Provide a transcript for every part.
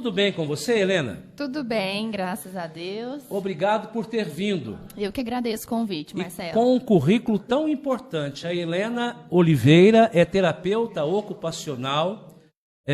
Tudo bem com você, Helena? Tudo bem, graças a Deus. Obrigado por ter vindo. Eu que agradeço o convite, Marcelo. E com um currículo tão importante, a Helena Oliveira é terapeuta ocupacional,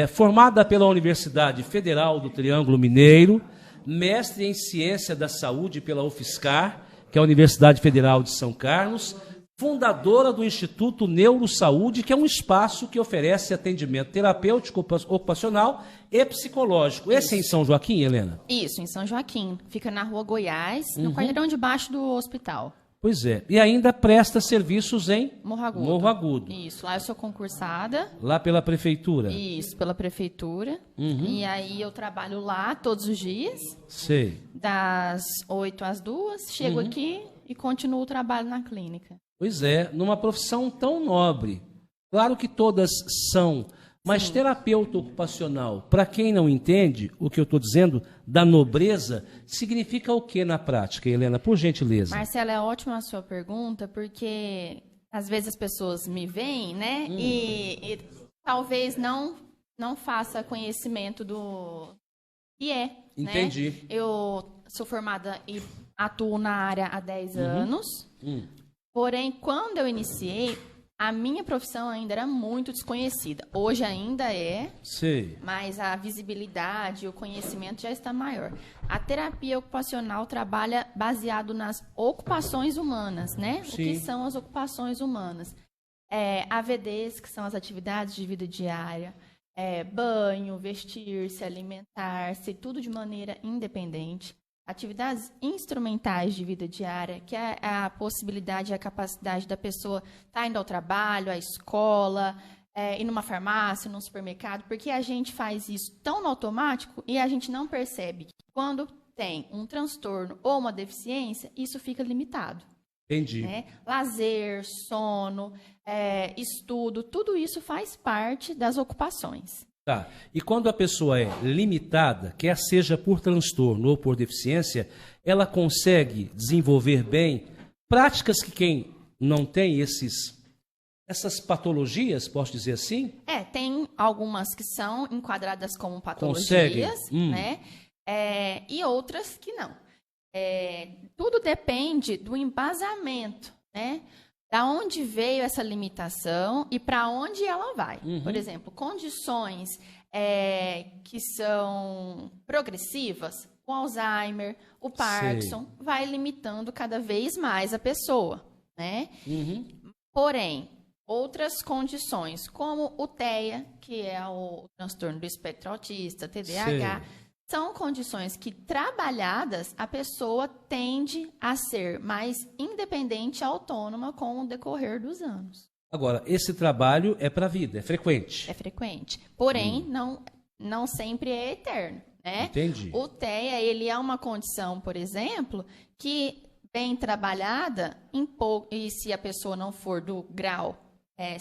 formada pela Universidade Federal do Triângulo Mineiro, mestre em Ciência da Saúde pela UFSCar, que é a Universidade Federal de São Carlos, fundadora do Instituto Neurosaúde, que é um espaço que oferece atendimento terapêutico ocupacional e psicológico. Esse é em São Joaquim, Helena? Isso, em São Joaquim. Fica na Rua Goiás, no quarteirão de baixo do hospital. Pois é. E ainda presta serviços em Morro Agudo. Isso. Lá eu sou concursada. Lá pela prefeitura? Isso, pela prefeitura. E aí eu trabalho lá todos os dias. Sei. Das 8 às 2, chego aqui e continuo o trabalho na clínica. Pois é, numa profissão tão nobre. Claro que todas são, mas Sim. Terapeuta ocupacional, para quem não entende o que eu estou dizendo da nobreza, significa o que na prática, Helena? Por gentileza. Marcelo, é ótima a sua pergunta, porque às vezes as pessoas me veem, né? E talvez não faça conhecimento do que é. Entendi. Né? Eu sou formada e atuo na área há 10 anos. Porém, quando eu iniciei, a minha profissão ainda era muito desconhecida. Hoje ainda é, Sei. mas a visibilidade, o conhecimento já está maior. A terapia ocupacional trabalha baseado nas ocupações humanas, né? Sim. O que são as ocupações humanas? AVDs, que são as atividades de vida diária, banho, vestir-se, alimentar-se, tudo de maneira independente. Atividades instrumentais de vida diária, que é a possibilidade e a capacidade da pessoa estar indo ao trabalho, à escola, ir numa farmácia, num supermercado, porque a gente faz isso tão no automático e a gente não percebe que quando tem um transtorno ou uma deficiência, isso fica limitado. Entendi. Né? Lazer, sono, estudo, tudo isso faz parte das ocupações. Tá. E quando a pessoa é limitada, quer seja por transtorno ou por deficiência, ela consegue desenvolver bem práticas que quem não tem essas patologias, posso dizer assim? Tem algumas que são enquadradas como patologias, consegue? né? E outras que não. Tudo depende do embasamento, né? Da onde veio essa limitação e para onde ela vai. Por exemplo, condições que são progressivas, o Alzheimer, o Parkinson, vai limitando cada vez mais a pessoa, né? Porém, outras condições, como o TEA, que é o transtorno do espectro autista, TDAH, são condições que, trabalhadas, a pessoa tende a ser mais independente e autônoma com o decorrer dos anos. Agora, esse trabalho é para a vida, é frequente? É frequente. Porém, não sempre é eterno. Né? Entendi. O TEA, ele é uma condição, por exemplo, que, bem trabalhada, e se a pessoa não for do grau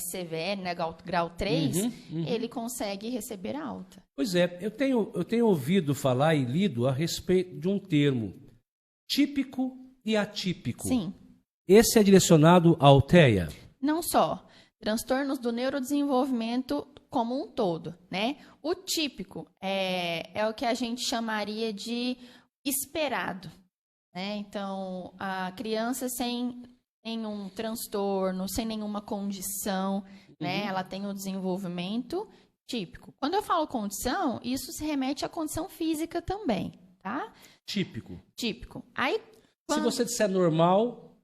severo, né, grau 3, ele consegue receber alta. Pois é, eu tenho ouvido falar e lido a respeito de um termo, típico e atípico. Sim. Esse é direcionado ao TEA? Não só. Transtornos do neurodesenvolvimento como um todo, né? O típico é o que a gente chamaria de esperado, né? Então, a criança sem nenhum transtorno, sem nenhuma condição, né? Ela tem o desenvolvimento típico. Quando eu falo condição, isso se remete à condição física também, tá? Típico. Típico. Aí, se você disser normal...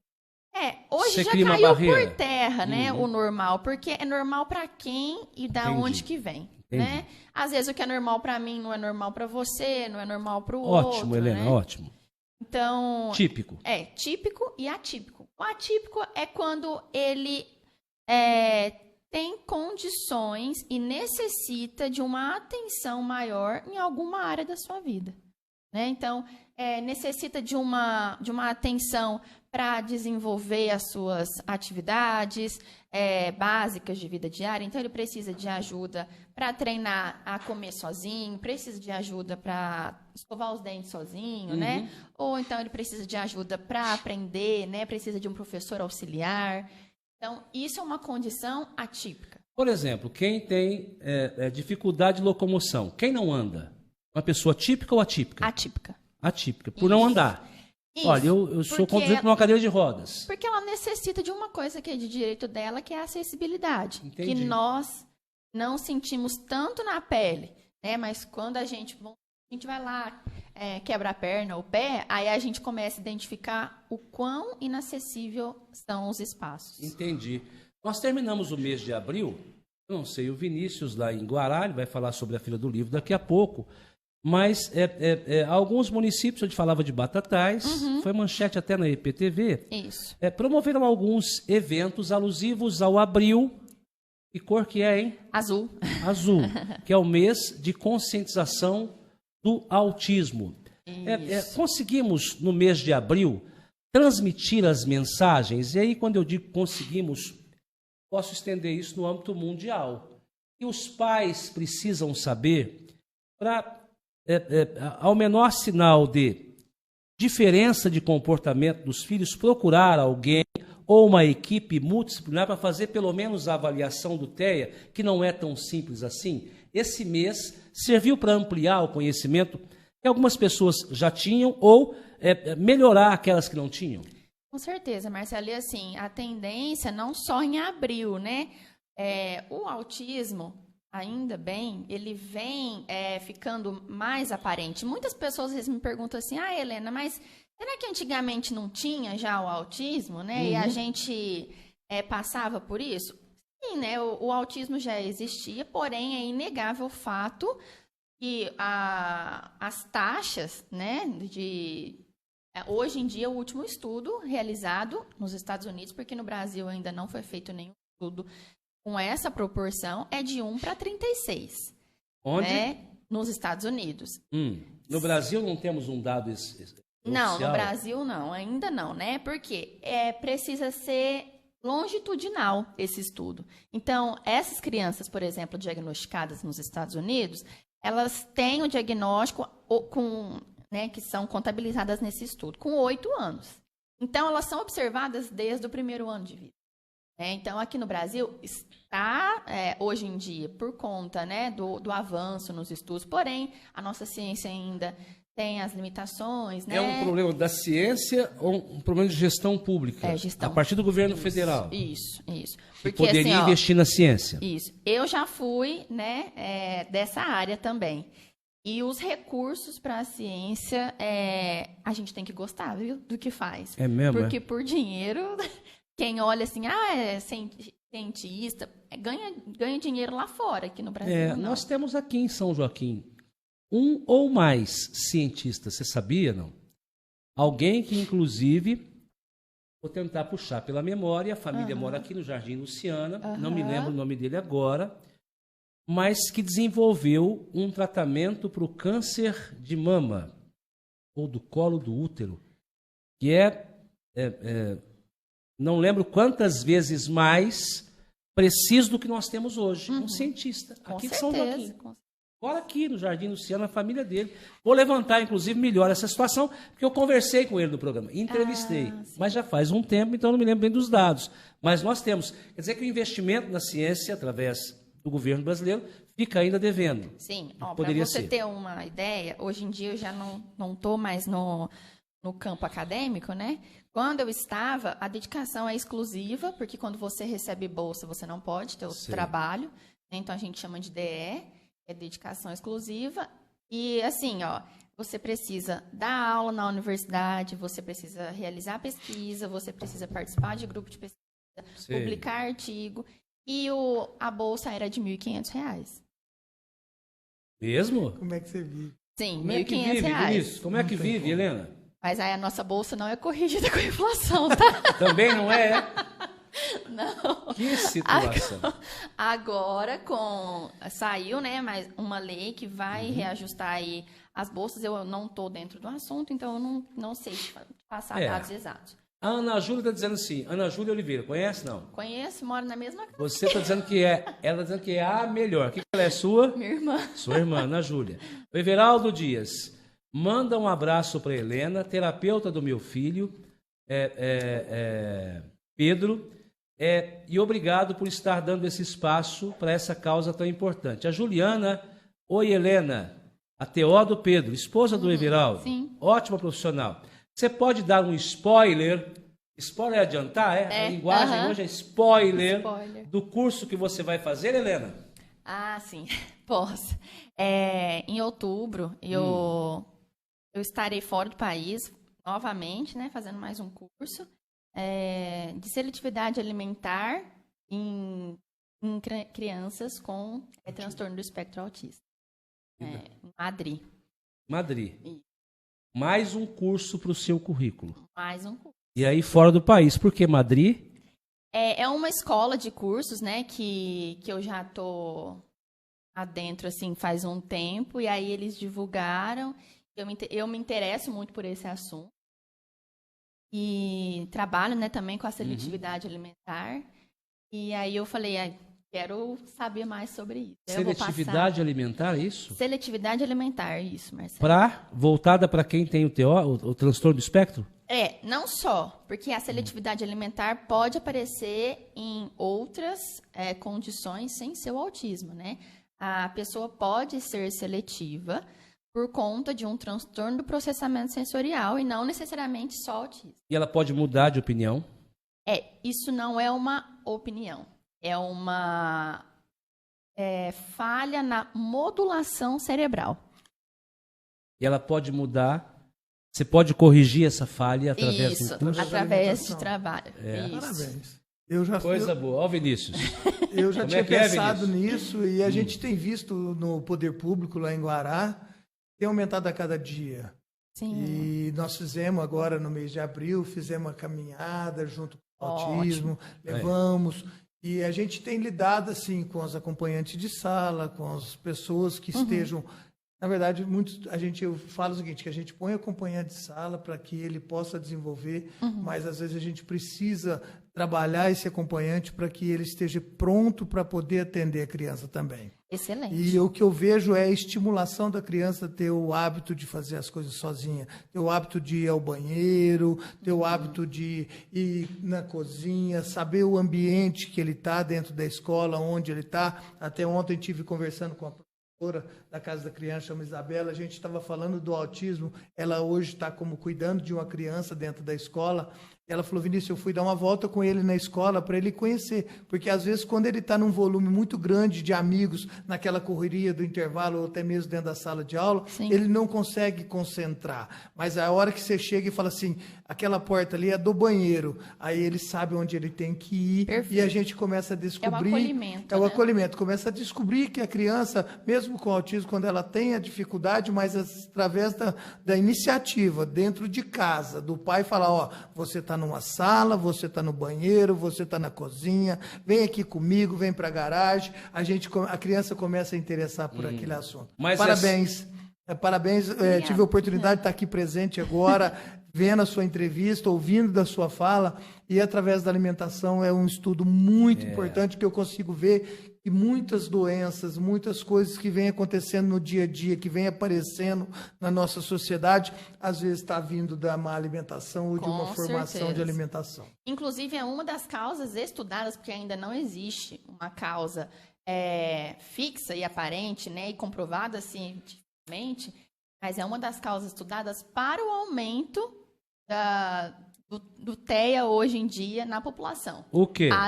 hoje já caiu por terra, né, o normal, porque é normal para quem e da onde que vem, né? Às vezes o que é normal para mim não é normal para você, não é normal para o outro. Ótimo, Helena, né? ótimo. Então, típico. Típico e atípico. O atípico é quando ele tem condições e necessita de uma atenção maior em alguma área da sua vida, né? Então, necessita de uma atenção para desenvolver as suas atividades básicas de vida diária. Então, ele precisa de ajuda para treinar a comer sozinho, precisa de ajuda para escovar os dentes sozinho, né? Ou então ele precisa de ajuda para aprender, né? Precisa de um professor auxiliar. Então, isso é uma condição atípica. Por exemplo, quem tem dificuldade de locomoção, quem não anda? Uma pessoa típica ou atípica? Atípica. Atípica, por não andar. Isso, Olha, eu sou conduzido por uma cadeira de rodas. Porque ela necessita de uma coisa que é de direito dela, que é a acessibilidade. Entendi. Que nós não sentimos tanto na pele, né? Mas quando a gente vai lá, quebra a perna, o pé, aí a gente começa a identificar o quão inacessível são os espaços. Entendi. Nós terminamos o mês de abril, eu não sei, o Vinícius lá em Guará, ele vai falar sobre a Feira do Livro daqui a pouco, mas alguns municípios, a gente falava de Batatais, foi manchete até na IPTV, Isso. Promoveram alguns eventos alusivos ao abril. Que cor que é, hein? Azul. Azul, que é o mês de conscientização do autismo. Conseguimos, no mês de abril, transmitir as mensagens, e aí quando eu digo conseguimos, posso estender isso no âmbito mundial. E os pais precisam saber, para ao menor sinal de diferença de comportamento dos filhos, procurar alguém ou uma equipe multidisciplinar para fazer pelo menos a avaliação do TEA, que não é tão simples assim. Esse mês serviu para ampliar o conhecimento que algumas pessoas já tinham ou melhorar aquelas que não tinham. Com certeza, Marcelo. E assim, a tendência não só em abril, né? O autismo, ainda bem, ele vem ficando mais aparente. Muitas pessoas às vezes me perguntam assim, Helena, mas será que antigamente não tinha já o autismo, né? E a gente passava por isso? Sim, né? O autismo já existia, porém é inegável o fato que as taxas, né, hoje em dia, o último estudo realizado nos Estados Unidos, porque no Brasil ainda não foi feito nenhum estudo com essa proporção, é de 1 para 36. Onde? Né? Nos Estados Unidos. No Brasil não temos um dado Não, oficial? no Brasil não, ainda não, né? Porque precisa ser longitudinal esse estudo. Então, essas crianças, por exemplo, diagnosticadas nos Estados Unidos, elas têm o diagnóstico que são contabilizadas nesse estudo, com 8 anos. Então, elas são observadas desde o primeiro ano de vida. Então, aqui no Brasil, está, hoje em dia, por conta, né, do avanço nos estudos, porém, a nossa ciência ainda tem as limitações, né? É um problema da ciência ou um problema de gestão pública? Gestão. A partir do governo federal? Isso. Porque, poderia investir na ciência. Isso. Eu já fui, né, dessa área também. E os recursos para a ciência, a gente tem que gostar, viu, do que faz. É mesmo? Porque por dinheiro, quem olha assim, é cientista, ganha dinheiro lá fora, aqui no Brasil não. Nós temos aqui em São Joaquim um ou mais cientistas, você sabia, não? Alguém que, inclusive, vou tentar puxar pela memória, a família mora aqui no Jardim Luciana, não me lembro o nome dele agora, mas que desenvolveu um tratamento para o câncer de mama, ou do colo do útero, que não lembro quantas vezes mais preciso do que nós temos hoje. Um cientista, aqui de São Joaquim. Agora aqui no Jardim Luciano, a família dele. Vou levantar, inclusive, melhor essa situação, porque eu conversei com ele no programa, entrevistei, mas já faz um tempo, então não me lembro bem dos dados. Mas nós temos, quer dizer que o investimento na ciência, através do governo brasileiro, fica ainda devendo. Sim, para você ter uma ideia, hoje em dia eu já não estou mais no campo acadêmico, né? Quando eu estava, a dedicação é exclusiva, porque quando você recebe bolsa, você não pode ter outro trabalho, né? Então a gente chama de DE, é dedicação exclusiva. E assim, você precisa dar aula na universidade, você precisa realizar pesquisa, você precisa participar de grupo de pesquisa, publicar artigo, e a bolsa era de R$ 1.500. Mesmo? Como é que você vive? Sim, R$ 1.500. Como é que vive, Helena? Mas aí a nossa bolsa não é corrigida com a inflação, tá? Também não é? Não. Que situação. Agora saiu, né, mais uma lei que vai reajustar aí as bolsas. Eu não estou dentro do assunto, então eu não sei passar dados exatos. A Ana Júlia está dizendo assim, Ana Júlia Oliveira, conhece, não? Conheço, moro na mesma casa. Você está dizendo que ela está dizendo que é a melhor. O que ela é sua? Minha irmã. Sua irmã, Ana Júlia. O Everaldo Dias, manda um abraço para Helena, terapeuta do meu filho, Pedro, e obrigado por estar dando esse espaço para essa causa tão importante. A Juliana, oi Helena, A Teodo Pedro, esposa do Everaldo. Sim. Ótima profissional. Você pode dar um spoiler? Spoiler é adiantar, é? A linguagem hoje é spoiler do curso que você vai fazer, Helena? Ah, sim. Posso. Em outubro, eu estarei fora do país, novamente, né? Fazendo mais um curso de seletividade alimentar em crianças com transtorno do espectro autista. Madrid. Mais um curso para o seu currículo. Mais um curso. E aí fora do país. Por que Madrid? É uma escola de cursos, né, que eu já estou adentro, assim, faz um tempo. E aí eles divulgaram. Eu me interesso muito por esse assunto. E trabalho, né, também com a seletividade alimentar. E aí eu falei, quero saber mais sobre isso. Seletividade alimentar, isso? Seletividade alimentar, isso, Marcelo. Voltada para quem tem o transtorno do espectro? Não só, porque a seletividade alimentar pode aparecer em outras condições sem ser o autismo, né? A pessoa pode ser seletiva por conta de um transtorno do processamento sensorial e não necessariamente só autismo. E ela pode mudar de opinião? Isso não é uma opinião. É uma falha na modulação cerebral. E ela pode mudar. Você pode corrigir essa falha através do curso? Através de trabalho. Parabéns. Coisa boa. Ó, Vinícius. Eu já tinha pensado nisso e a gente tem visto no poder público lá em Guará, tem aumentado a cada dia. Sim. E nós fizemos agora no mês de abril, fizemos uma caminhada junto com o autismo, levamos. E a gente tem lidado assim com os acompanhantes de sala, com as pessoas que estejam. Na verdade, eu falo o seguinte, que a gente põe acompanhante de sala para que ele possa desenvolver, mas às vezes a gente precisa trabalhar esse acompanhante para que ele esteja pronto para poder atender a criança também. Excelente. E o que eu vejo é a estimulação da criança ter o hábito de fazer as coisas sozinha, ter o hábito de ir ao banheiro, ter o hábito de ir na cozinha, saber o ambiente que ele está dentro da escola, onde ele está. Até ontem estive conversando com a da Casa da Criança, chama Isabela, a gente estava falando do autismo, ela hoje está como cuidando de uma criança dentro da escola. Ela falou, Vinícius, eu fui dar uma volta com ele na escola para ele conhecer, porque às vezes quando ele está num volume muito grande de amigos, naquela correria do intervalo ou até mesmo dentro da sala de aula, ele não consegue concentrar. Mas a hora que você chega e fala assim, aquela porta ali é do banheiro, aí ele sabe onde ele tem que ir. Perfeito. E a gente começa a descobrir... É o acolhimento. Acolhimento. Começa a descobrir que a criança, mesmo com autismo, quando ela tem a dificuldade, mas através da iniciativa, dentro de casa, do pai falar, você está numa sala, você está no banheiro, você está na cozinha, vem aqui comigo, vem para a garagem, a criança começa a interessar por aquele assunto. Mas parabéns. Parabéns, tive a oportunidade de estar aqui presente agora, vendo a sua entrevista, ouvindo da sua fala, e através da alimentação é um estudo muito importante que eu consigo ver que muitas doenças, muitas coisas que vêm acontecendo no dia a dia, que vêm aparecendo na nossa sociedade, às vezes está vindo da má alimentação ou de uma formação de alimentação. Inclusive, é uma das causas estudadas, porque ainda não existe uma causa fixa e aparente, né, e comprovada cientificamente, mas é uma das causas estudadas para o aumento do TEA hoje em dia na população. O quê? A má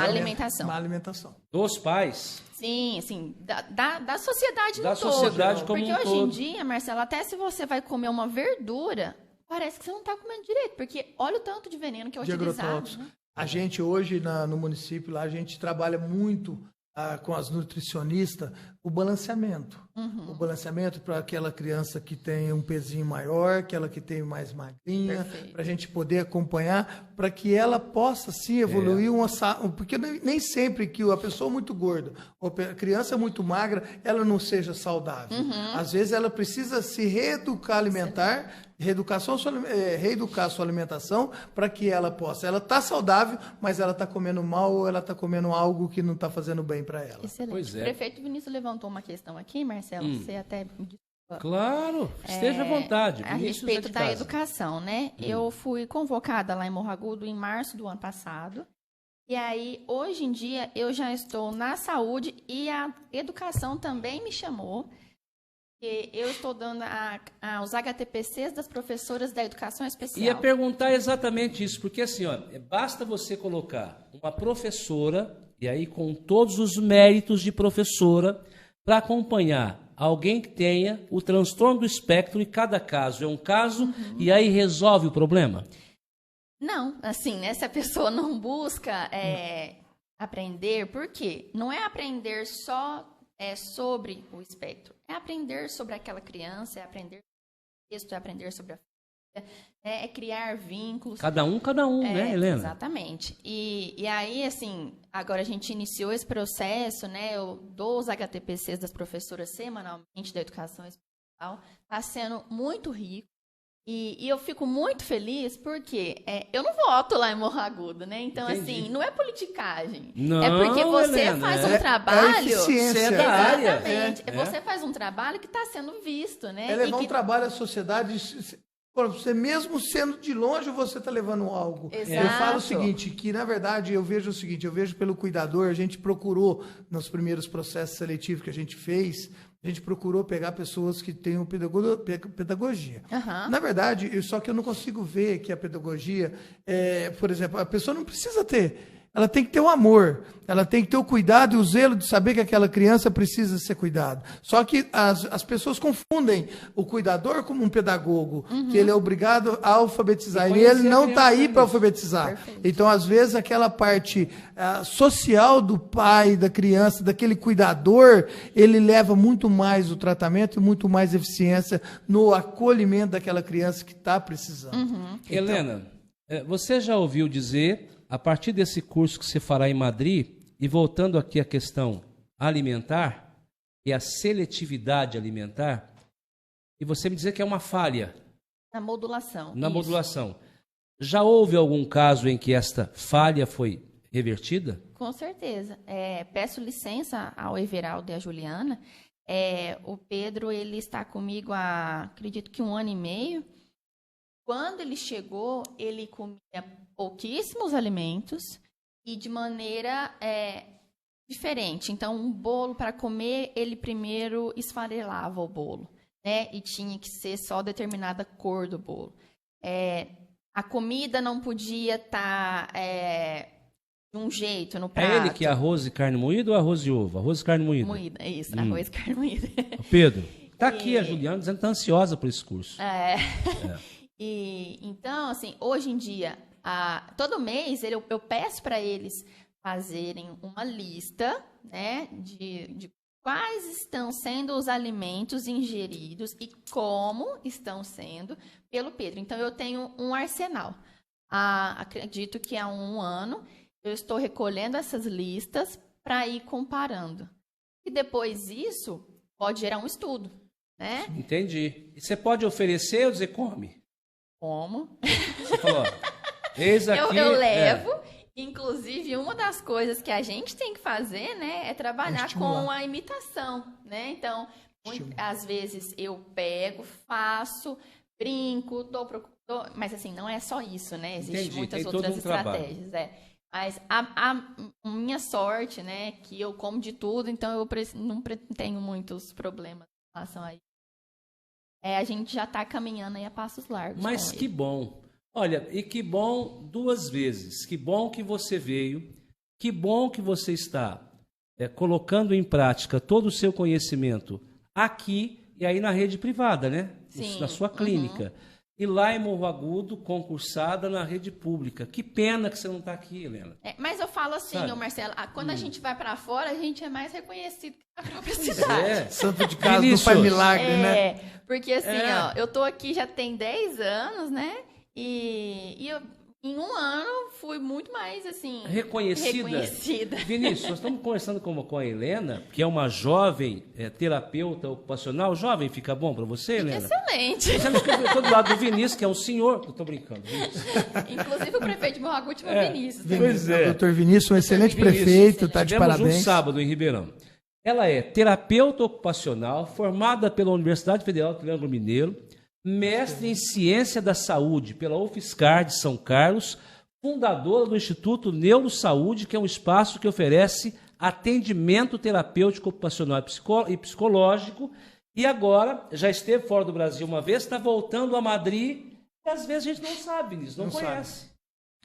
alimentação. Má alimentação. Dos pais? Sim, assim, da sociedade da sociedade como um todo. Porque hoje em dia, Marcelo, até se você vai comer uma verdura, parece que você não está comendo direito, porque olha o tanto de veneno que é utilizado. Né? A gente hoje, no município, lá, a gente trabalha muito com as nutricionistas, o balanceamento. O balanceamento para aquela criança que tem um pezinho maior, aquela que tem mais magrinha, para a gente poder acompanhar, para que ela possa, sim, evoluir porque nem sempre que a pessoa muito gorda, ou a criança muito magra, ela não seja saudável. Às vezes ela precisa se reeducar alimentar, reeducar sua alimentação para que ela possa. Ela está saudável, mas ela está comendo mal ou ela está comendo algo que não está fazendo bem para ela. Excelente. Pois é. O prefeito Vinícius levantou uma questão aqui, Marcelo, você até... Claro, esteja à vontade. A respeito da educação, né? Eu fui convocada lá em Morro Agudo em março do ano passado. E aí, hoje em dia, eu já estou na saúde e a educação também me chamou. porque eu estou dando os HTPCs das professoras da educação especial. Ia perguntar exatamente isso, porque assim, ó, basta você colocar uma professora, e aí com todos os méritos de professora, para acompanhar alguém que tenha o transtorno do espectro, e cada caso é um caso, e aí resolve o problema? Não, assim, né, se a pessoa não busca aprender, por quê? Não é aprender só sobre o espectro, é aprender sobre aquela criança, é aprender sobre o texto, é aprender sobre a família, é criar vínculos. Cada um, né, Helena? Exatamente. E aí, assim, agora a gente iniciou esse processo, né, eu dou os HTPCs das professoras semanalmente da educação especial, está sendo muito rico. E eu fico muito feliz porque eu não voto lá em Morro Agudo, né? Então, Entendi. assim, não é politicagem. Não, é porque você Helena, faz um trabalho... eficiência. Você é da área. Exatamente. Você faz um trabalho que está sendo visto, né? É levar E que... um trabalho à sociedade. Você mesmo sendo de longe, você está levando algo. Exato. Eu falo o seguinte, que na verdade eu vejo o seguinte, eu vejo pelo cuidador, a gente procurou, nos primeiros processos seletivos que a gente fez, a gente procurou pegar pessoas que tenham pedagogia. Uhum. Na verdade, só que eu não consigo ver que a pedagogia, por exemplo, a pessoa não precisa ter... Ela tem que ter o amor, ela tem que ter o cuidado e o zelo de saber que aquela criança precisa ser cuidada. Só que as pessoas confundem o cuidador como um pedagogo, que ele é obrigado a alfabetizar. E ele não está aí para alfabetizar. Perfeito. Então, às vezes, aquela parte social do pai, da criança, daquele cuidador, ele leva muito mais o tratamento e muito mais eficiência no acolhimento daquela criança que está precisando. Uhum. Então, Helena, você já ouviu dizer... A partir desse curso que você fará em Madrid, e voltando aqui à questão alimentar, e a seletividade alimentar, e você me dizer que é uma falha. Na modulação. Na isso. modulação. Já houve algum caso em que esta falha foi revertida? Com certeza. Peço licença ao Everaldo e à Juliana. O Pedro, ele está comigo há, acredito que 1 ano e meio. Quando ele chegou, ele comia pouquíssimos alimentos e de maneira diferente. Então, um bolo para comer, ele primeiro esfarelava o bolo, né? E tinha que ser só determinada cor do bolo. A comida não podia estar de um jeito no prato. É ele que é arroz e carne moída ou arroz e ovo? Arroz e carne moída. Moída, isso, arroz e carne moída. Pedro, está aqui a Juliana dizendo que está ansiosa por esse curso. Então, assim, hoje em dia, todo mês eu peço para eles fazerem uma lista, né, de quais estão sendo os alimentos ingeridos e como estão sendo pelo Pedro. Então, eu tenho um arsenal. Acredito que há 1 ano eu estou recolhendo essas listas para ir comparando. E depois disso, pode gerar um estudo, né? Entendi. E você pode oferecer ou dizer come? Como? Você falou, eis aqui... Eu levo, inclusive, uma das coisas que a gente tem que fazer, né, é trabalhar com a imitação, né? Então, às vezes eu pego, faço, brinco, mas assim, não é só isso, né? Existem muitas outras estratégias, Mas a minha sorte, né, que eu como de tudo, então eu não tenho muitos problemas em relação a isso. A gente já está caminhando aí a passos largos. Mas que bom. Olha, e que bom 2 vezes. Que bom que você veio. Que bom que você está colocando em prática todo o seu conhecimento aqui e aí na rede privada, né? Sim. Na sua clínica. E lá em Morro Agudo, concursada na rede pública. Que pena que você não está aqui, Helena. Mas eu falo assim, Marcelo, quando a gente vai para fora, a gente é mais reconhecido que na própria cidade. Santo de casa não faz milagre, né? Porque assim, eu tô aqui já tem 10 anos, né? E eu, em 1 ano, fui muito mais, assim... Reconhecida. Vinícius, nós estamos conversando com a Helena, que é uma jovem terapeuta ocupacional. Jovem fica bom para você, Helena? Excelente. Você estou do lado do Vinícius, que é um senhor... Estou brincando, Vinícius. Inclusive o prefeito de Morro Agudo chama Vinícius. Pois é. O doutor Vinícius, um excelente prefeito, está de parabéns. Um sábado em Ribeirão. Ela é terapeuta ocupacional, formada pela Universidade Federal do Triângulo Mineiro, mestre em Ciência da Saúde pela UFSCar de São Carlos, fundadora do Instituto Neurosaúde, que é um espaço que oferece atendimento terapêutico ocupacional e psicológico, E agora, já esteve fora do Brasil uma vez, está voltando a Madrid, e às vezes a gente não sabe, Vinícius, não conhece.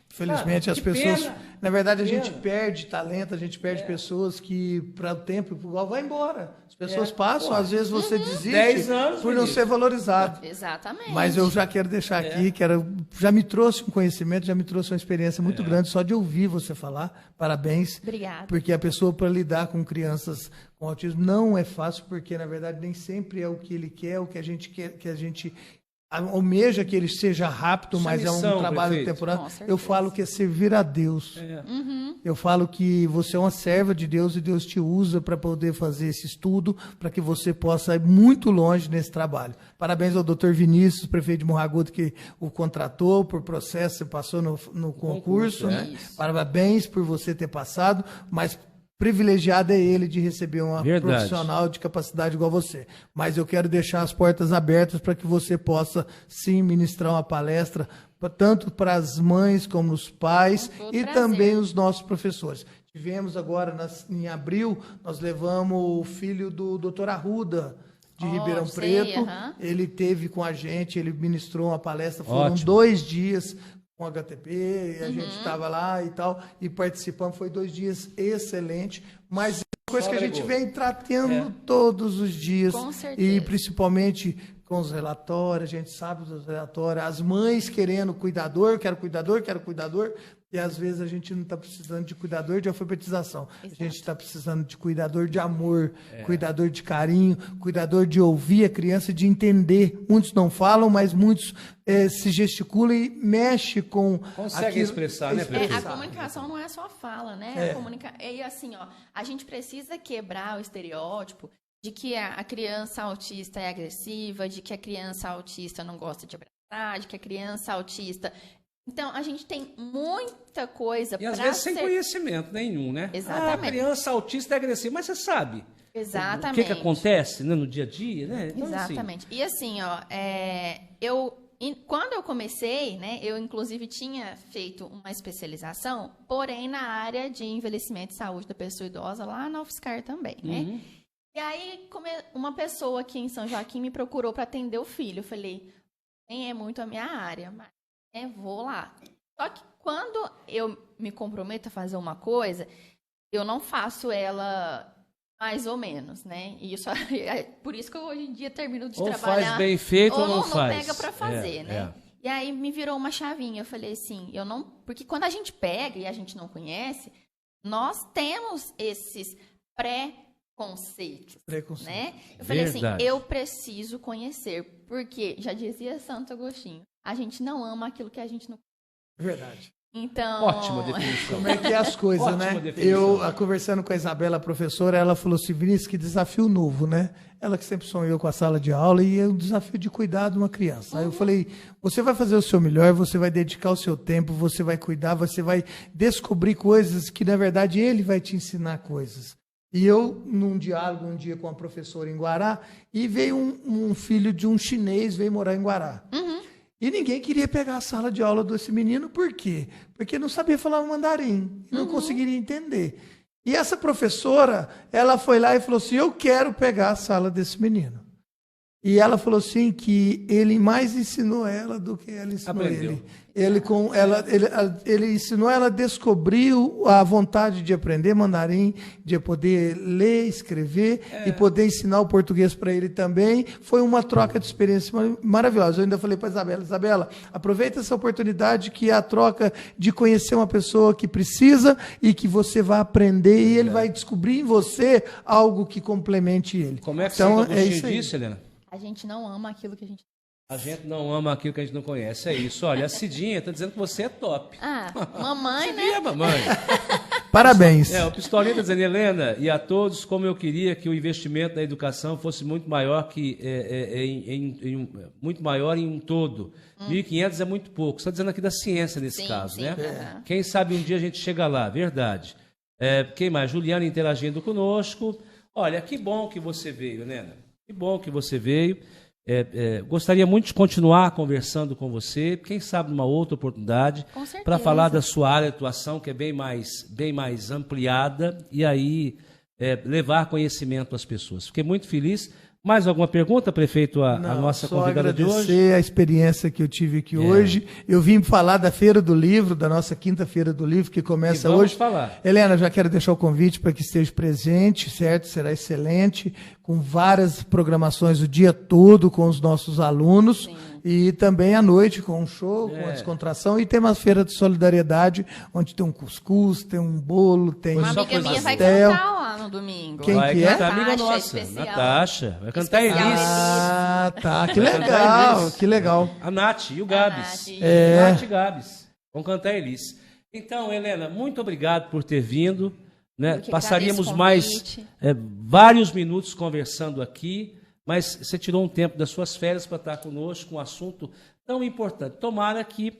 Infelizmente, as que pessoas... pena. Na verdade, a Pena. gente perde talento, a gente perde pessoas que, para o tempo igual, vai embora. As pessoas passam, às vezes você desiste 10 anos, por não Vinícius. ser valorizado. Exatamente. Mas eu já quero deixar aqui, já me trouxe um conhecimento, já me trouxe uma experiência muito grande só de ouvir você falar. Parabéns. Obrigada. Porque a pessoa, para lidar com crianças com autismo, não é fácil, porque, na verdade, nem sempre é o que ele quer, o que a gente quer, que a gente almeja que ele seja rápido, mas é missão, um trabalho prefeito. temporário. Com certeza. Eu falo que é servir a Deus. Eu falo que você é uma serva de Deus e Deus te usa para poder fazer esse estudo, para que você possa ir muito longe nesse trabalho. Parabéns ao Dr. Vinícius, prefeito de Morragudo, que o contratou por processo, você passou no concurso. Né? Parabéns por você ter passado, mas privilegiado é ele de receber uma profissional de capacidade igual você. Mas eu quero deixar as portas abertas para que você possa, sim, ministrar uma palestra, tanto para as mães como os pais e também os nossos professores. Tivemos agora, em abril, nós levamos o filho do Dr. Arruda, de Ribeirão Preto. Ele teve com a gente, ele ministrou uma palestra, foram 2 dias com HTP, e a gente estava lá e tal, e participamos, foi 2 dias excelentes, mas é uma coisa que a gente vem tratando todos os dias, Com certeza. e principalmente com os relatórios, a gente sabe dos relatórios, as mães querendo cuidador, quero cuidador, e às vezes a gente não está precisando de cuidador de alfabetização. Exato. A gente está precisando de cuidador de amor, cuidador de carinho, cuidador de ouvir a criança, de entender. Muitos não falam, mas muitos se gesticulam e mexem com... Conseguem expressar, né, prefeito? A comunicação não é só fala, né? E assim, ó, a gente precisa quebrar o estereótipo de que a criança autista é agressiva, de que a criança autista não gosta de abraçar, de que a criança autista... Então, a gente tem muita coisa para E às vezes sem conhecimento nenhum, né? Exatamente. A criança autista é agressiva, mas você sabe. Exatamente. O que acontece, né, no dia a dia, né? Então, Exatamente. Assim, E assim, ó, quando eu comecei, né, eu inclusive tinha feito uma especialização, porém na área de envelhecimento e saúde da pessoa idosa, lá na UFSCar também, né? E aí, uma pessoa aqui em São Joaquim me procurou para atender o filho. Eu falei, nem é muito a minha área, mas vou lá. Só que quando eu me comprometo a fazer uma coisa, eu não faço ela mais ou menos, né? E isso, por isso que eu hoje em dia termino de trabalhar. Ou faz bem feito ou não faz. Não pega para fazer, né? E aí me virou uma chavinha. Eu falei assim, porque quando a gente pega e a gente não conhece, nós temos esses preconceitos, né? Eu falei assim, eu preciso conhecer, porque já dizia Santo Agostinho, a gente não ama aquilo que a gente não conhece. Verdade. Então... Ótima definição. Como é que é as coisas, né? Eu, conversando com a Isabela, a professora, ela falou assim, Vinícius, que desafio novo, né? Ela que sempre sonhou com a sala de aula e é o desafio de cuidar de uma criança. Aí eu falei, você vai fazer o seu melhor, você vai dedicar o seu tempo, você vai cuidar, você vai descobrir coisas que, na verdade, ele vai te ensinar coisas. E eu, num diálogo um dia com uma professora em Guará, e veio um filho de um chinês, veio morar em Guará. E ninguém queria pegar a sala de aula desse menino, por quê? Porque não sabia falar mandarim, não conseguiria entender. E essa professora, ela foi lá e falou assim, eu quero pegar a sala desse menino. E ela falou assim que ele mais ensinou ela do que ela ensinou ele. Ele ensinou ela a descobrir a vontade de aprender mandarim, de poder ler, escrever e poder ensinar o português para ele também. Foi uma troca de experiência maravilhosa. Eu ainda falei para Isabela, aproveita essa oportunidade que é a troca de conhecer uma pessoa que precisa e que você vai aprender e ele vai descobrir em você algo que complemente ele. Como é que então, Santo Agostinho disse, Helena? A gente não ama aquilo que a gente... A gente não ama aquilo que a gente não conhece. É isso. Olha, a Cidinha está dizendo que você é top. Mamãe, né? É, mamãe. Parabéns. O Pistolinha está dizendo, Helena, e a todos, como eu queria que o investimento na educação fosse muito maior muito maior em um todo. 1.500 é muito pouco. Você está dizendo aqui da ciência nesse caso, né? Quem sabe um dia a gente chega lá, verdade. Quem mais? Juliana interagindo conosco. Olha, que bom que você veio, Helena. Que bom que você veio. Gostaria muito de continuar conversando com você, quem sabe numa outra oportunidade, para falar da sua área de atuação, que é bem mais ampliada, e aí levar conhecimento às pessoas. Fiquei muito feliz, Mais alguma pergunta, prefeito, a nossa convidada de hoje? Só agradecer a experiência que eu tive aqui hoje. Eu vim falar da Feira do Livro, da nossa quinta Feira do Livro, que começa hoje. Falar. Helena, já quero deixar o convite para que esteja presente, certo? Será excelente, com várias programações o dia todo com os nossos alunos. Sim. E também à noite com um show, com a descontração. E tem uma feira de solidariedade, onde tem um cuscuz, tem um bolo, tem uma amiga minha vai cantar lá no domingo. Quem vai que é? Cantar, amiga nossa, Natasha. Vai cantar Elis. Ah, tá. Que legal, que legal. A Nath e o Gabs. Nath e Gabs. Vão cantar Elis. Então, Helena, muito obrigado por ter vindo. Né? Passaríamos mais vários minutos conversando aqui. Mas você tirou um tempo das suas férias para estar conosco com um assunto tão importante. Tomara que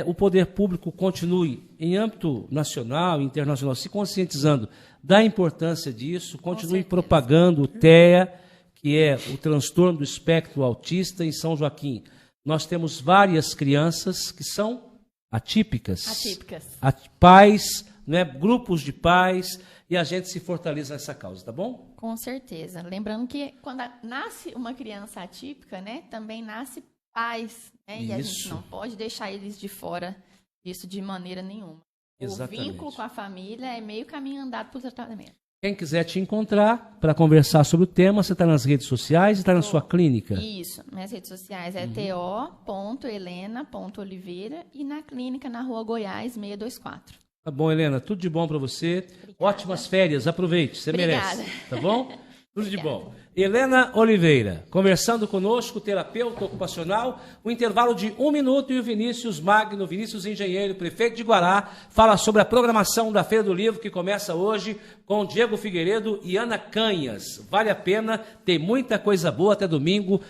o poder público continue, em âmbito nacional e internacional, se conscientizando da importância disso, continue propagando o TEA, que é o transtorno do espectro autista em São Joaquim. Nós temos várias crianças que são atípicas. Pais, né, grupos de pais, e a gente se fortaleza nessa causa, tá bom? Com certeza. Lembrando que quando nasce uma criança atípica, né, também nasce pais, né, e a gente não pode deixar eles de fora disso de maneira nenhuma. Exatamente. O vínculo com a família é meio caminho andado para o tratamento. Quem quiser te encontrar para conversar sobre o tema, você está nas redes sociais e está na sua clínica? Isso, minhas redes sociais é to.helena.oliveira e na clínica na Rua Goiás 624. Tá bom, Helena. Tudo de bom para você. Obrigada. Ótimas férias. Aproveite. Você merece. Tá bom? Tudo de bom. Helena Oliveira, conversando conosco, terapeuta ocupacional. O intervalo de 1 minuto e o Vinícius Magno, Vinícius Engenheiro, prefeito de Guará, fala sobre a programação da Feira do Livro, que começa hoje com Diego Figueiredo e Ana Canhas. Vale a pena, tem muita coisa boa até domingo.